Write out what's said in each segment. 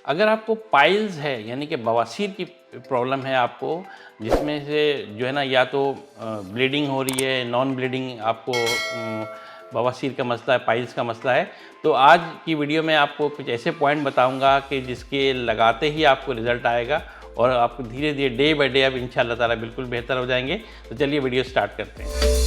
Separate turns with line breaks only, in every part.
अगर आपको पाइल्स है यानी कि बवासीर की प्रॉब्लम है आपको, जिसमें से जो है ना या तो ब्लीडिंग हो रही है, नॉन ब्लीडिंग आपको बवासीर का मसला है, पाइल्स का मसला है, तो आज की वीडियो में आपको कुछ ऐसे पॉइंट बताऊंगा कि जिसके लगाते ही आपको रिज़ल्ट आएगा और आपको धीरे धीरे डे बाय डे अब इंशाल्लाह ताला बिल्कुल बेहतर हो जाएंगे। तो चलिए वीडियो स्टार्ट करते हैं।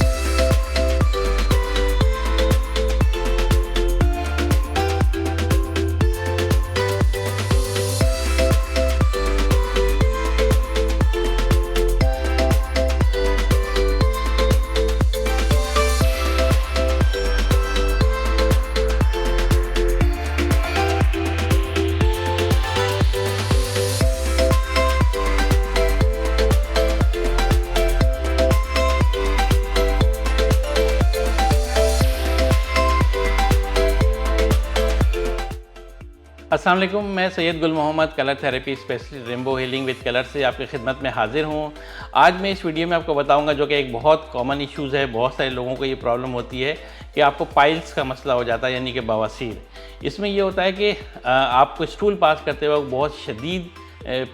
अस्सलाम वालेकुम, मैं Syed Gul Mohammad colour therapy specialist rainbow healing with colour से आपकी खिदमत में हाजिर हूँ। आज मैं इस वीडियो में आपको बताऊंगा जो कि एक बहुत कॉमन इश्यूज़ है, बहुत सारे लोगों को ये प्रॉब्लम होती है कि आपको पाइल्स का मसला हो जाता है यानी कि बवासीर। इसमें ये होता है कि आपको स्टूल पास करते वक्त बहुत शदीद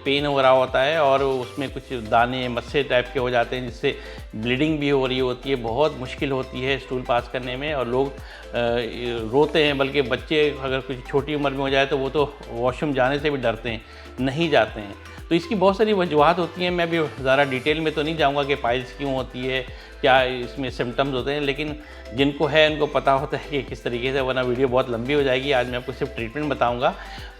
पेन हो रहा होता है और उसमें कुछ दाने मस्से टाइप के हो जाते हैं जिससे ब्लीडिंग भी हो रही होती है। बहुत मुश्किल होती है स्टूल पास करने में और लोग रोते हैं, बल्कि बच्चे अगर कुछ छोटी उम्र में हो जाए तो वो तो वॉशरूम जाने से भी डरते हैं, नहीं जाते हैं। तो इसकी बहुत सारी वजूहत होती हैं। मैं भी ज़्यादा डिटेल में तो नहीं जाऊँगा कि पाइल्स क्यों होती है, क्या इसमें सिम्टम्स होते हैं, लेकिन जिनको है उनको पता होता है कि किस तरीके से, वरना वीडियो बहुत लंबी हो जाएगी। आज मैं आपको सिर्फ ट्रीटमेंट बताऊँगा।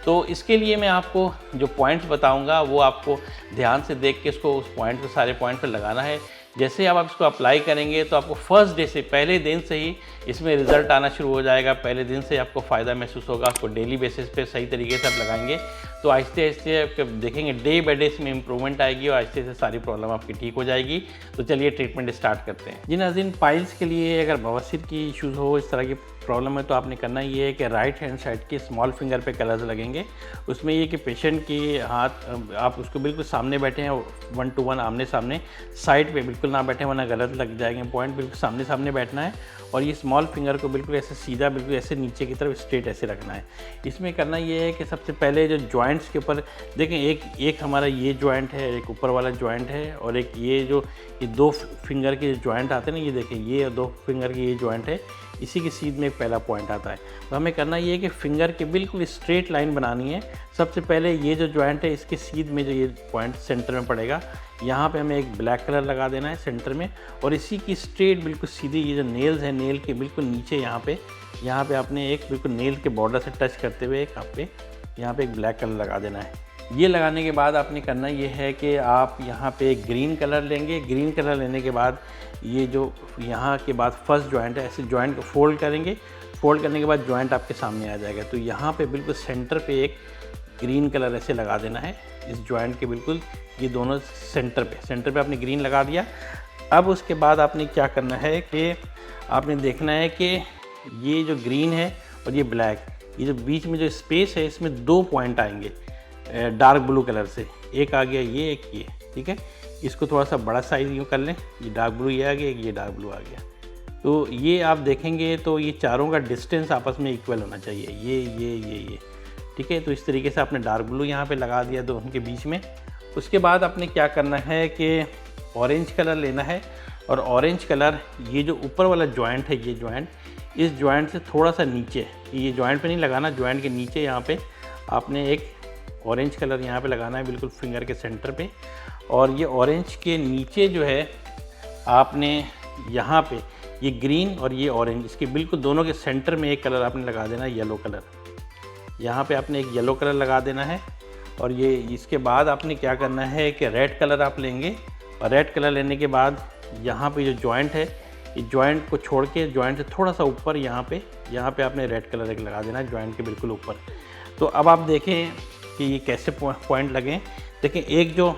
तो इसके लिए मैं आपको जो पॉइंट्स बताऊँगा वो आपको ध्यान से देख के उसको उस पॉइंट पर, सारे पॉइंट पर लगाना है। जैसे आप इसको अप्लाई करेंगे तो आपको फर्स्ट डे से, पहले दिन से ही इसमें रिज़ल्ट आना शुरू हो जाएगा। पहले दिन से आपको फ़ायदा महसूस होगा। उसको डेली बेसिस पे सही तरीके से आप लगाएंगे तो आहिस्ते आहिस्ते आप देखेंगे डे बाय डे इसमें इम्प्रूवमेंट आएगी और आहिस्ते आहिस्ते सारी प्रॉब्लम आपकी ठीक हो जाएगी। तो चलिए ट्रीटमेंट स्टार्ट करते हैं। जी नाज़रीन, पाइल्स के लिए अगर बवासीर की इशूज़ हो, इस तरह की प्रॉब्लम है, तो आपने करना ये है कि राइट हैंड साइड के स्मॉल फिंगर पे कलर्स लगेंगे। उसमें ये कि पेशेंट की हाथ, आप उसको बिल्कुल सामने बैठे हैं, 1 to 1 आमने सामने, साइड पे बिल्कुल ना बैठे वरना गलत लग जाएंगे पॉइंट। बिल्कुल सामने सामने बैठना है और ये स्मॉल फिंगर को बिल्कुल ऐसे सीधा, बिल्कुल ऐसे नीचे की तरफ स्ट्रेट ऐसे रखना है। इसमें करना ये है कि सबसे पहले जो जॉइंट्स के ऊपर देखें, एक हमारा ये जॉइंट है, एक ऊपर वाला जॉइंट है और एक ये 2 फिंगर के जॉइंट आते हैं ना, ये देखें, ये 2 फिंगर के ये जॉइंट है, इसी की सीध में एक पहला पॉइंट आता है। तो हमें करना ये है कि फिंगर के बिल्कुल स्ट्रेट लाइन बनानी है। सबसे पहले ये जो जॉइंट है इसके सीध में जो ये पॉइंट सेंटर में पड़ेगा, यहाँ पे हमें एक ब्लैक कलर लगा देना है सेंटर में और इसी की स्ट्रेट बिल्कुल सीधी ये जो नेल्स है, नेल के बिल्कुल नीचे यहाँ पे आपने एक बिल्कुल नेल के बॉर्डर से टच करते हुए यहाँ पे एक ब्लैक कलर लगा देना है। ये लगाने के बाद आपने करना ये है कि आप यहाँ पे एक ग्रीन कलर लेंगे। ग्रीन कलर लेने के बाद ये जो यहाँ के बाद फर्स्ट जॉइंट है, ऐसे जॉइंट को फोल्ड करेंगे। फोल्ड करने के बाद जॉइंट आपके सामने आ जाएगा। तो यहाँ पे बिल्कुल सेंटर पे एक ग्रीन कलर ऐसे लगा देना है इस जॉइंट के बिल्कुल, ये दोनों सेंटर पे आपने ग्रीन लगा दिया। अब उसके बाद आपने क्या करना है कि आपने देखना है कि ये जो ग्रीन है और ये ब्लैक, ये जो बीच में जो स्पेस है इसमें 2 पॉइंट आएंगे डार्क ब्लू कलर से। एक आ गया ये, एक ये, ठीक है। इसको थोड़ा सा बड़ा साइज़ यूँ कर लें, ये डार्क ब्लू ये आ गया, ये डार्क ब्लू आ गया। तो ये आप देखेंगे तो ये चारों का डिस्टेंस आपस में इक्वल होना चाहिए, ये, ठीक है। तो इस तरीके से आपने डार्क ब्लू यहाँ पे लगा दिया दोनों के बीच में। उसके बाद आपने क्या करना है कि ऑरेंज कलर लेना है और ऑरेंज कलर, ये जो ऊपर वाला जॉइंट है, ये जॉइंट, इस जॉइंट से थोड़ा सा नीचे, ये जॉइंट पे नहीं लगाना, जॉइंट के नीचे यहाँ पे आपने एक ऑरेंज कलर यहाँ पे लगाना है बिल्कुल फिंगर के सेंटर पे। और ये ऑरेंज के नीचे जो है आपने यहाँ पे ये ग्रीन और ये ऑरेंज, इसके बिल्कुल दोनों के सेंटर में एक कलर आपने लगा देना है, येलो कलर। यहाँ पे आपने एक येलो कलर लगा देना है और ये इसके बाद आपने क्या करना है कि रेड कलर आप लेंगे और रेड कलर लेने के बाद यहाँ पे जो जॉइंट है, ये जॉइंट को छोड़ के जॉइंट से थोड़ा सा ऊपर यहाँ पे आपने रेड कलर एक लगा देना है जॉइंट के बिल्कुल ऊपर। तो अब आप देखें कि ये कैसे पॉइंट लगें। देखें, एक जो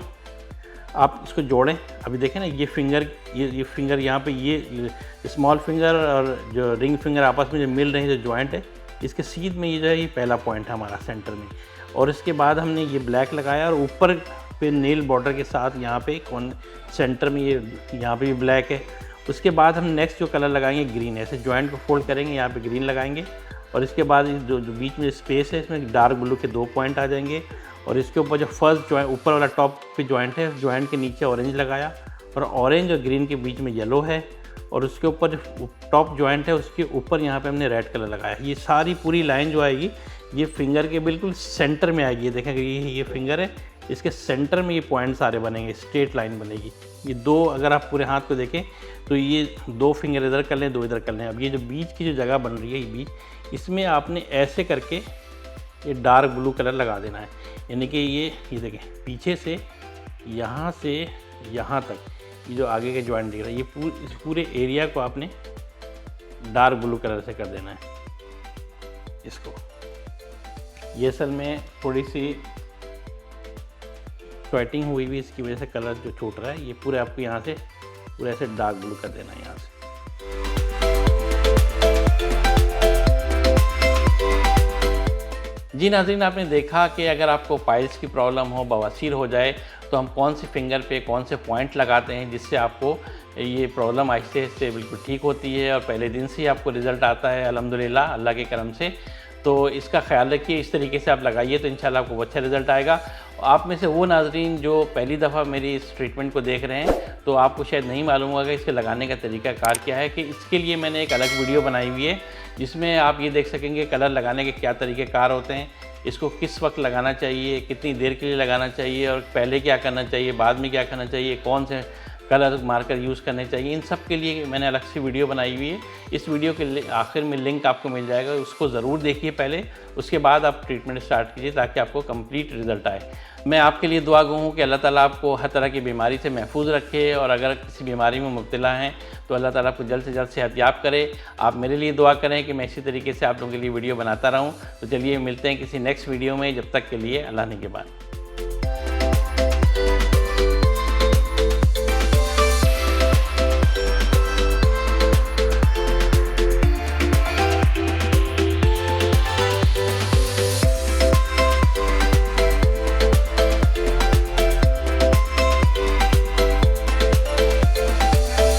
आप इसको जोड़ें, अभी देखें ना, ये फिंगर यहाँ पे, ये स्मॉल फिंगर और जो रिंग फिंगर आपस में जो मिल रहे हैं, जो जॉइंट है, इसके सीध में ये जो है ये पहला पॉइंट है हमारा सेंटर में। और इसके बाद हमने ये ब्लैक लगाया और ऊपर पे नेल बॉर्डर के साथ यहाँ पे सेंटर में ये यहाँ पे भी ब्लैक है। उसके बाद हम नेक्स्ट जो कलर लगाएंगे ग्रीन, ऐसे जॉइंट को फोल्ड करेंगे, यहाँ पे ग्रीन लगाएंगे और इसके बाद जो बीच में स्पेस है इसमें डार्क ब्लू के 2 पॉइंट आ जाएंगे। और इसके ऊपर जो फर्स्ट जॉइंट ऊपर वाला टॉप पे जॉइंट है, उस जॉइंट के नीचे ऑरेंज लगाया और ऑरेंज और ग्रीन के बीच में येलो है। और उसके ऊपर जो टॉप जॉइंट है उसके ऊपर यहाँ पे हमने रेड कलर लगाया। ये सारी पूरी लाइन जो आएगी ये फिंगर के बिल्कुल सेंटर में आएगी। ये देखें ये फिंगर है, इसके सेंटर में ये पॉइंट सारे बनेंगे, स्ट्रेट लाइन बनेगी। ये 2 अगर आप पूरे हाथ को देखें तो ये 2 फिंगर इधर कर लें, 2 इधर कर लें। अब ये जो बीच की जो जगह बन रही है ये बीच, इसमें आपने ऐसे करके ये डार्क ब्लू कलर लगा देना है। यानी कि ये देखें पीछे से यहाँ तक ये जो आगे के जॉइंट दिख रहा है, ये इस पूरे एरिया को आपने डार्क ब्लू कलर से कर देना है इसको। ये असल में थोड़ी सी स्वेटिंग हुई हुई इसकी वजह से कलर जो छूट रहा है, ये पूरे आपको यहाँ से पूरे ऐसे डार्क ब्लू कर देना है यहाँ से। जी नाज़रीन, आपने देखा कि अगर आपको पाइल्स की प्रॉब्लम हो, बवासीर हो जाए, तो हम कौन से फिंगर पे कौन से पॉइंट लगाते हैं जिससे आपको ये प्रॉब्लम आहिस्ते आहिस्ते बिल्कुल ठीक होती है और पहले दिन से ही आपको रिज़ल्ट आता है अल्हम्दुलिल्लाह अल्लाह के करम से। तो इसका ख्याल रखिए, इस तरीके से आप लगाइए तो इंशाल्लाह आपको अच्छा रिज़ल्ट आएगा। आप में से वो नाज़रीन जो पहली दफ़ा मेरी इस ट्रीटमेंट को देख रहे हैं तो आपको शायद नहीं मालूम होगा कि इसके लगाने का तरीक़ाकार क्या है, कि इसके लिए मैंने एक अलग वीडियो बनाई हुई है जिसमें आप ये देख सकेंगे कलर लगाने के क्या तरीक़ेकार होते हैं, इसको किस वक्त लगाना चाहिए, कितनी देर के लिए लगाना चाहिए और पहले क्या करना चाहिए, बाद में क्या करना चाहिए, कौन से कलर मार्कर यूज़ करने चाहिए। इन सब के लिए मैंने अलग से वीडियो बनाई हुई है। इस वीडियो के आखिर में लिंक आपको मिल जाएगा, उसको ज़रूर देखिए पहले, उसके बाद आप ट्रीटमेंट स्टार्ट कीजिए ताकि आपको कंप्लीट रिज़ल्ट आए। मैं आपके लिए दुआ गो हूँ कि अल्लाह ताला आपको हर तरह की बीमारी से महफूज रखे और अगर किसी बीमारी में मुब्तला हैं तो अल्लाह ताला आपको जल्द से जल्द सेहतयाब करे। आप मेरे लिए दुआ करें कि मैं इसी तरीके से आप लोगों के लिए वीडियो बनाता रहूँ। तो चलिए मिलते हैं किसी नेक्स्ट वीडियो में, जब तक के लिए अल्लाह ने के बाद।